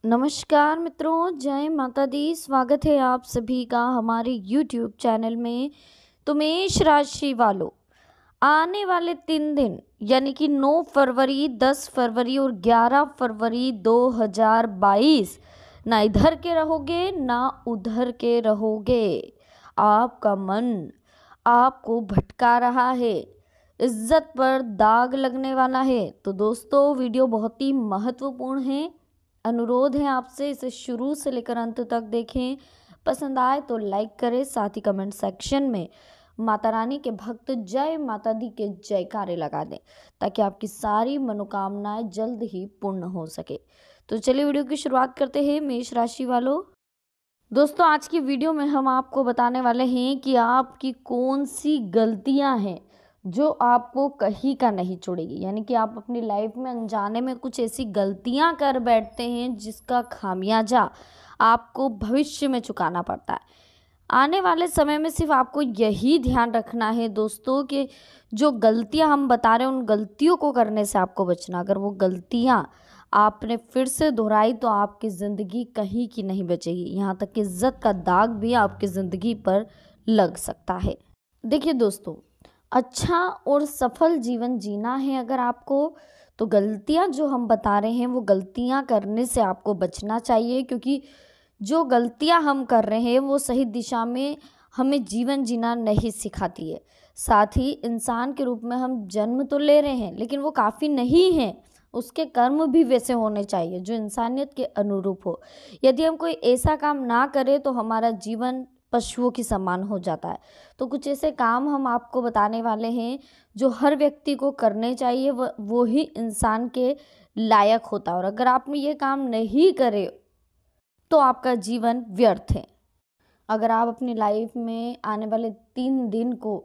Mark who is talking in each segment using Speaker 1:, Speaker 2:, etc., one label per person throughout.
Speaker 1: नमस्कार मित्रों, जय माता दी। स्वागत है आप सभी का हमारे यूट्यूब चैनल में। तो मेष राशि वालों, आने वाले 3 दिन यानी कि 9 फरवरी, 10 फरवरी और 11 फरवरी 2022 ना इधर के रहोगे ना उधर के रहोगे। आपका मन आपको भटका रहा है, इज्जत पर दाग लगने वाला है। तो दोस्तों, वीडियो बहुत ही महत्वपूर्ण है। अनुरोध है आपसे इसे शुरू से लेकर अंत तक देखें। पसंद आए तो लाइक करें, साथ ही कमेंट सेक्शन में माता रानी के भक्त जय माता दी के जयकारे लगा दें, ताकि आपकी सारी मनोकामनाएं जल्द ही पूर्ण हो सके। तो चलिए वीडियो की शुरुआत करते हैं। मेष राशि वालों, दोस्तों आज की वीडियो में हम आपको बताने वाले हैं कि आपकी कौन सी गलतियां हैं जो आपको कहीं का नहीं छोड़ेगी। यानी कि आप अपनी लाइफ में अनजाने में कुछ ऐसी गलतियां कर बैठते हैं जिसका खामियाजा आपको भविष्य में चुकाना पड़ता है। आने वाले समय में सिर्फ आपको यही ध्यान रखना है दोस्तों कि जो गलतियां हम बता रहे हैं उन गलतियों को करने से आपको बचना। अगर वो गलतियां आपने फिर से दोहराई तो आपकी ज़िंदगी कहीं की नहीं बचेगी, यहाँ तक कि इज्जत का दाग भी आपकी ज़िंदगी पर लग सकता है। देखिए दोस्तों, अच्छा और सफल जीवन जीना है अगर आपको, तो गलतियां जो हम बता रहे हैं वो गलतियां करने से आपको बचना चाहिए, क्योंकि जो गलतियां हम कर रहे हैं वो सही दिशा में हमें जीवन जीना नहीं सिखाती है। साथ ही इंसान के रूप में हम जन्म तो ले रहे हैं, लेकिन वो काफ़ी नहीं है। उसके कर्म भी वैसे होने चाहिए जो इंसानियत के अनुरूप हो। यदि हम कोई ऐसा काम ना करें तो हमारा जीवन पशुओं की समान हो जाता है। तो कुछ ऐसे काम हम आपको बताने वाले हैं जो हर व्यक्ति को करने चाहिए, वो ही इंसान के लायक होता है। और अगर आपने ये काम नहीं करे तो आपका जीवन व्यर्थ है। अगर आप अपनी लाइफ में आने वाले 3 दिन को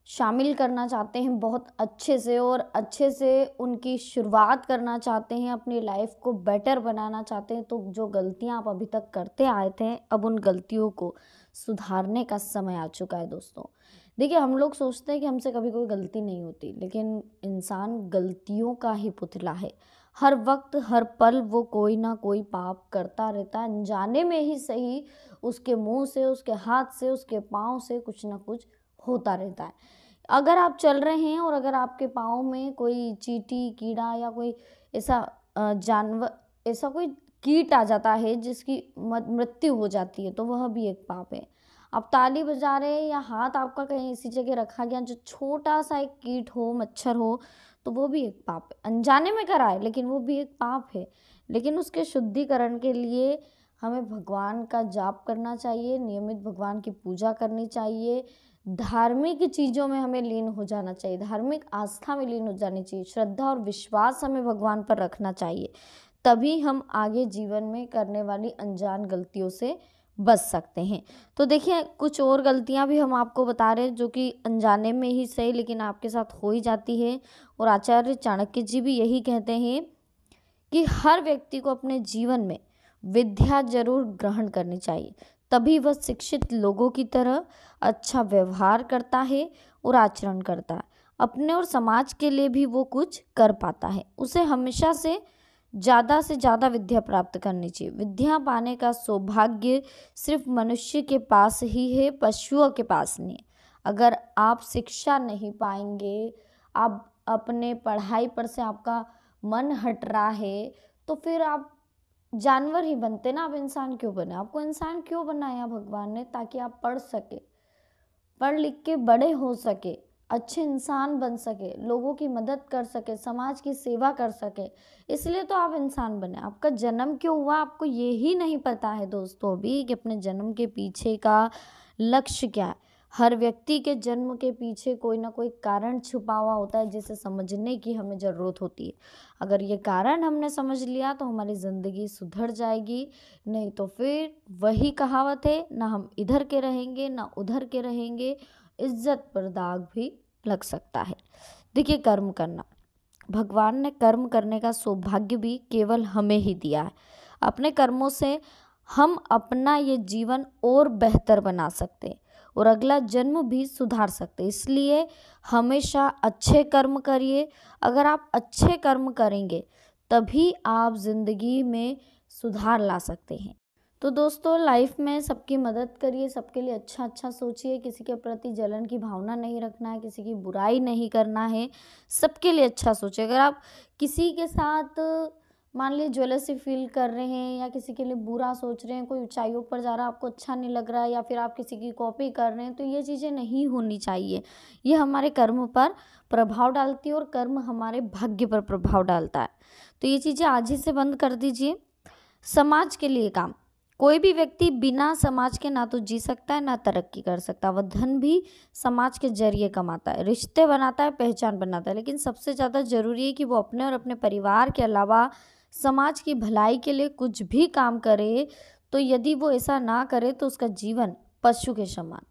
Speaker 1: शामिल करना चाहते हैं बहुत अच्छे से, और अच्छे से उनकी शुरुआत करना चाहते हैं, अपनी लाइफ को बेटर बनाना चाहते हैं, तो जो गलतियां आप अभी तक करते आए थे, अब उन गलतियों को सुधारने का समय आ चुका है दोस्तों। देखिए, हम लोग सोचते हैं कि हमसे कभी कोई गलती नहीं होती, लेकिन इंसान गलतियों का ही पुतला है। हर वक्त हर पल वो कोई ना कोई पाप करता रहता है, अनजाने में ही सही। उसके मुंह से, उसके हाथ से, उसके पाँव से कुछ ना कुछ होता रहता है। अगर आप चल रहे हैं और अगर आपके पाँव में कोई चींटी, कीड़ा या कोई ऐसा जानवर, ऐसा कोई कीट आ जाता है जिसकी मृत्यु हो जाती है, तो वह भी एक पाप है। आप ताली बजा रहे हैं या हाथ आपका कहीं ऐसी जगह रखा गया जो छोटा सा एक कीट हो, मच्छर हो, तो वो भी एक पाप है। अनजाने में करा है लेकिन वो भी एक पाप है। लेकिन उसके शुद्धिकरण के लिए हमें भगवान का जाप करना चाहिए, नियमित भगवान की पूजा करनी चाहिए, धार्मिक चीज़ों में हमें लीन हो जाना चाहिए, धार्मिक आस्था में लीन हो जानी चाहिए, श्रद्धा और विश्वास हमें भगवान पर रखना चाहिए। तभी हम आगे जीवन में करने वाली अनजान गलतियों से बच सकते हैं। तो देखिए, कुछ और गलतियां भी हम आपको बता रहे हैं जो कि अनजाने में ही सही लेकिन आपके साथ हो ही जाती है। और आचार्य चाणक्य जी भी यही कहते हैं कि हर व्यक्ति को अपने जीवन में विद्या जरूर ग्रहण करनी चाहिए, तभी वह शिक्षित लोगों की तरह अच्छा व्यवहार करता है और आचरण करता है। अपने और समाज के लिए भी वो कुछ कर पाता है। उसे हमेशा से ज़्यादा विद्या प्राप्त करनी चाहिए। विद्या पाने का सौभाग्य सिर्फ मनुष्य के पास ही है, पशुओं के पास नहीं है। अगर आप शिक्षा नहीं पाएंगे, आप अपने पढ़ाई पर से आपका मन हट रहा है, तो फिर आप जानवर ही बनते ना। आप इंसान क्यों बने? आपको इंसान क्यों बनाया भगवान ने? ताकि आप पढ़ सके, पढ़ लिख के बड़े हो सके, अच्छे इंसान बन सके, लोगों की मदद कर सके, समाज की सेवा कर सके। इसलिए तो आप इंसान बने। आपका जन्म क्यों हुआ आपको ये ही नहीं पता है दोस्तों अभी, कि अपने जन्म के पीछे का लक्ष्य क्या है। हर व्यक्ति के जन्म के पीछे कोई ना कोई कारण छुपा हुआ होता है जिसे समझने की हमें ज़रूरत होती है। अगर ये कारण हमने समझ लिया तो हमारी ज़िंदगी सुधर जाएगी, नहीं तो फिर वही कहावत है, ना हम इधर के रहेंगे ना उधर के रहेंगे, इज्जत पर दाग भी लग सकता है। देखिए, कर्म करना, भगवान ने कर्म करने का सौभाग्य भी केवल हमें ही दिया है। अपने कर्मों से हम अपना ये जीवन और बेहतर बना सकते हैं और अगला जन्म भी सुधार सकते हैं। इसलिए हमेशा अच्छे कर्म करिए। अगर आप अच्छे कर्म करेंगे तभी आप जिंदगी में सुधार ला सकते हैं। तो दोस्तों, लाइफ में सबकी मदद करिए, सबके लिए अच्छा अच्छा सोचिए, किसी के प्रति जलन की भावना नहीं रखना है, किसी की बुराई नहीं करना है, सबके लिए अच्छा सोचिए। अगर आप किसी के साथ मान लीजिए जेलसी फील कर रहे हैं या किसी के लिए बुरा सोच रहे हैं, कोई ऊंचाइयों पर जा रहा है, आपको अच्छा नहीं लग रहा है, या फिर आप किसी की कॉपी कर रहे हैं, तो ये चीज़ें नहीं होनी चाहिए। ये हमारे कर्म पर प्रभाव डालती है और कर्म हमारे भाग्य पर प्रभाव डालता है। तो ये चीज़ें आज ही से बंद कर दीजिए। समाज के लिए काम, कोई भी व्यक्ति बिना समाज के ना तो जी सकता है ना तरक्की कर सकता। वह धन भी समाज के जरिए कमाता है, रिश्ते बनाता है, पहचान बनाता है, लेकिन सबसे ज़्यादा जरूरी है कि वो अपने और अपने परिवार के अलावा समाज की भलाई के लिए कुछ भी काम करे। तो यदि वो ऐसा ना करे तो उसका जीवन पशु के समान,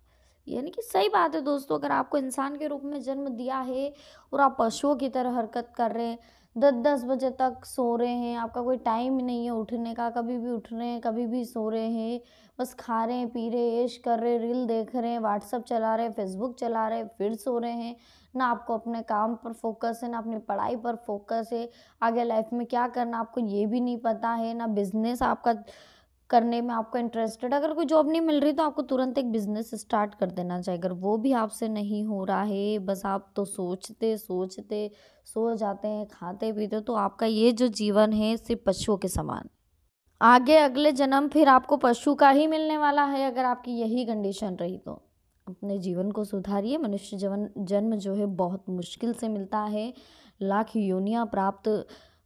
Speaker 1: यानी कि सही बात है दोस्तों, अगर आपको इंसान के रूप में जन्म दिया है और आप पशुओं की तरह हरकत कर रहे हैं, 10-10 बजे तक सो रहे हैं, आपका कोई टाइम नहीं है उठने का, कभी भी उठ रहे हैं, कभी भी सो रहे हैं, बस खा रहे हैं, पी रहे हैं, ऐश कर रहे हैं, रील देख रहे हैं, व्हाट्सअप चला रहे हैं, फेसबुक चला रहे हैं, फिर सो रहे हैं। ना आपको अपने काम पर फोकस है, ना अपनी पढ़ाई पर फोकस है, आगे लाइफ में क्या करना आपको ये भी नहीं पता है, ना बिजनेस आपका करने में आपको इंटरेस्टेड। अगर कोई जॉब नहीं मिल रही तो आपको तुरंत एक बिजनेस स्टार्ट कर देना चाहिए। अगर वो भी आपसे नहीं हो रहा है, बस आप तो सोचते सोचते सो जाते हैं, खाते पीते, तो आपका ये जो जीवन है सिर्फ पशुओं के समान। आगे अगले जन्म फिर आपको पशु का ही मिलने वाला है अगर आपकी यही कंडीशन रही तो। अपने जीवन को सुधारिए। मनुष्य जन्म जन्म जो है बहुत मुश्किल से मिलता है, लाख योनियाँ प्राप्त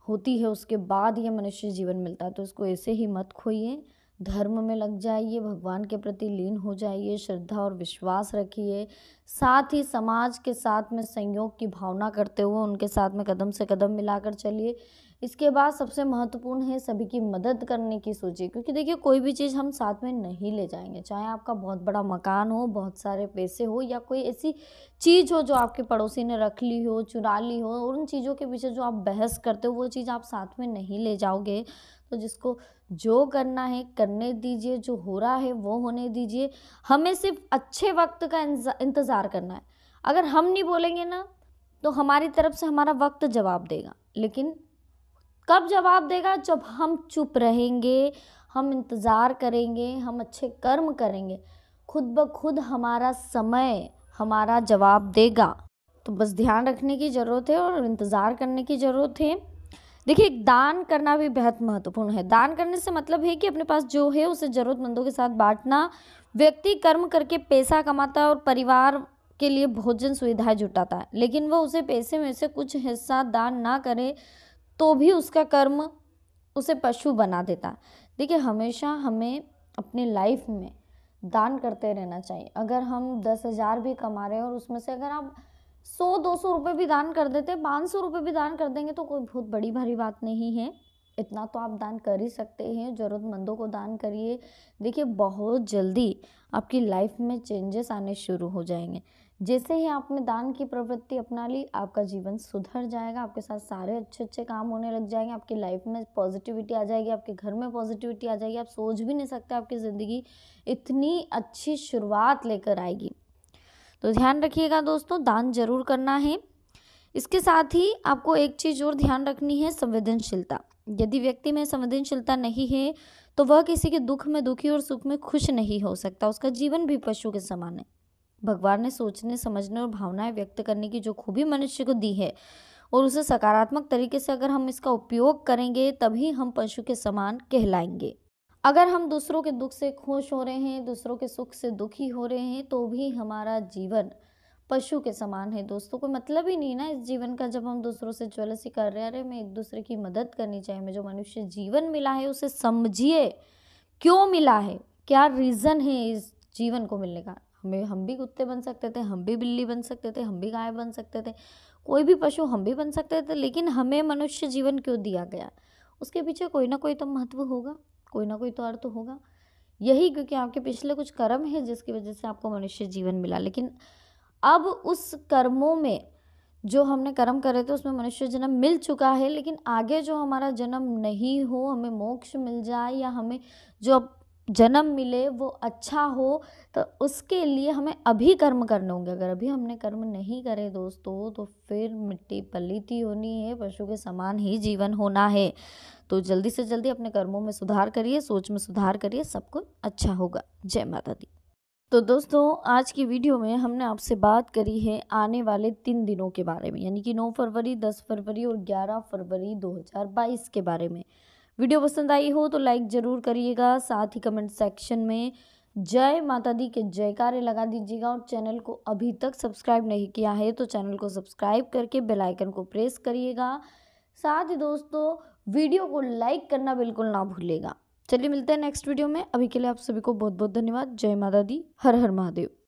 Speaker 1: होती है उसके बाद ये मनुष्य जीवन मिलता है। तो इसको ऐसे ही मत खोइए, धर्म में लग जाइए, भगवान के प्रति लीन हो जाइए, श्रद्धा और विश्वास रखिए, साथ ही समाज के साथ में संयोग की भावना करते हुए उनके साथ में कदम से कदम मिलाकर चलिए। इसके बाद सबसे महत्वपूर्ण है सभी की मदद करने की सोचिए, क्योंकि देखिए कोई भी चीज़ हम साथ में नहीं ले जाएंगे, चाहे आपका बहुत बड़ा मकान हो, बहुत सारे पैसे हो, या कोई ऐसी चीज़ हो जो आपके पड़ोसी ने रख ली हो, चुरा ली हो, और उन चीज़ों के पीछे जो आप बहस करते हो वो चीज़ आप साथ में नहीं ले जाओगे। तो जिसको जो करना है करने दीजिए, जो हो रहा है वो होने दीजिए। हमें सिर्फ अच्छे वक्त का इंतज़ार करना है। अगर हम नहीं बोलेंगे ना तो हमारी तरफ से हमारा वक्त जवाब देगा, लेकिन कब जवाब देगा? जब हम चुप रहेंगे, हम इंतज़ार करेंगे, हम अच्छे कर्म करेंगे, खुद ब खुद हमारा समय हमारा जवाब देगा। तो बस ध्यान रखने की ज़रूरत है और इंतज़ार करने की ज़रूरत है। देखिए, दान करना भी बेहद महत्वपूर्ण है। दान करने से मतलब है कि अपने पास जो है उसे ज़रूरतमंदों के साथ बांटना। व्यक्ति कर्म करके पैसा कमाता है और परिवार के लिए भोजन सुविधाएं जुटाता है, लेकिन वह उसे पैसे में से कुछ हिस्सा दान ना करे तो भी उसका कर्म उसे पशु बना देता है। देखिए, हमेशा हमें अपनी लाइफ में दान करते रहना चाहिए। अगर हम 10,000 भी कमा रहे हैं और उसमें से अगर आप 100-200 रुपये भी दान कर देते, 500 रुपये भी दान कर देंगे तो कोई बहुत बड़ी भारी बात नहीं है। इतना तो आप दान कर ही सकते हैं, ज़रूरतमंदों को दान करिए। देखिए, बहुत जल्दी आपकी लाइफ में चेंजेस आने शुरू हो जाएंगे। जैसे ही आपने दान की प्रवृत्ति अपना ली, आपका जीवन सुधर जाएगा, आपके साथ सारे अच्छे अच्छे काम होने लग जाएंगे, आपकी लाइफ में पॉजिटिविटी आ जाएगी, आपके घर में पॉजिटिविटी आ जाएगी। आप सोच भी नहीं सकते आपकी ज़िंदगी इतनी अच्छी शुरुआत लेकर आएगी। तो ध्यान रखिएगा दोस्तों, दान जरूर करना है। इसके साथ ही आपको एक चीज़ और ध्यान रखनी है, संवेदनशीलता। यदि व्यक्ति में संवेदनशीलता नहीं है तो वह किसी के दुख में दुखी और सुख में खुश नहीं हो सकता। उसका जीवन भी पशु के समान है। भगवान ने सोचने, समझने और भावनाएं व्यक्त करने की जो खूबी मनुष्य को दी है और उसे सकारात्मक तरीके से अगर हम इसका उपयोग करेंगे तभी हम पशु के समान कहलाएंगे। अगर हम दूसरों के दुख से खुश हो रहे हैं, दूसरों के सुख से दुखी हो रहे हैं, तो भी हमारा जीवन पशु के समान है। दोस्तों, कोई मतलब ही नहीं ना इस जीवन का जब हम दूसरों से जेलसी कर रहे हैं। अरे हमें एक दूसरे की मदद करनी चाहिए। हमें जो मनुष्य जीवन मिला है उसे समझिए, क्यों मिला है, क्या रीज़न है इस जीवन को मिलने का। हम भी कुत्ते बन सकते थे, हम भी बिल्ली बन सकते थे, हम भी गाय बन सकते थे, कोई भी पशु हम भी बन सकते थे, लेकिन हमें मनुष्य जीवन क्यों दिया गया? उसके पीछे कोई ना कोई तो महत्व होगा, कोई ना कोई तो अर्थ होगा। यही क्योंकि आपके पिछले कुछ कर्म है जिसकी वजह से आपको मनुष्य जीवन मिला। लेकिन अब उस कर्मों में जो हमने कर्म करे थे उसमें मनुष्य जन्म मिल चुका है, लेकिन आगे जो हमारा जन्म नहीं हो, हमें मोक्ष मिल जाए या हमें जो जन्म मिले वो अच्छा हो, तो उसके लिए हमें अभी कर्म करने होंगे। अगर अभी हमने कर्म नहीं करे दोस्तों, तो फिर मिट्टी पलीत ही होनी है, पशु के समान ही जीवन होना है। तो जल्दी से जल्दी अपने कर्मों में सुधार करिए, सोच में सुधार करिए, सब कुछ अच्छा होगा। जय माता दी। तो दोस्तों, आज की वीडियो में हमने आपसे बात करी है आने वाले 3 दिनों के बारे में, यानी कि 9 फरवरी, 10 फरवरी और 11 फरवरी 2022 के बारे में। वीडियो पसंद आई हो तो लाइक ज़रूर करिएगा, साथ ही कमेंट सेक्शन में जय माता दी के जयकारे लगा दीजिएगा। और चैनल को अभी तक सब्सक्राइब नहीं किया है तो चैनल को सब्सक्राइब करके बेल आइकन को प्रेस करिएगा। साथ ही दोस्तों, वीडियो को लाइक करना बिल्कुल ना भूलिएगा। चलिए मिलते हैं नेक्स्ट वीडियो में। अभी के लिए आप सभी को बहुत बहुत धन्यवाद। जय माता दी, हर हर महादेव।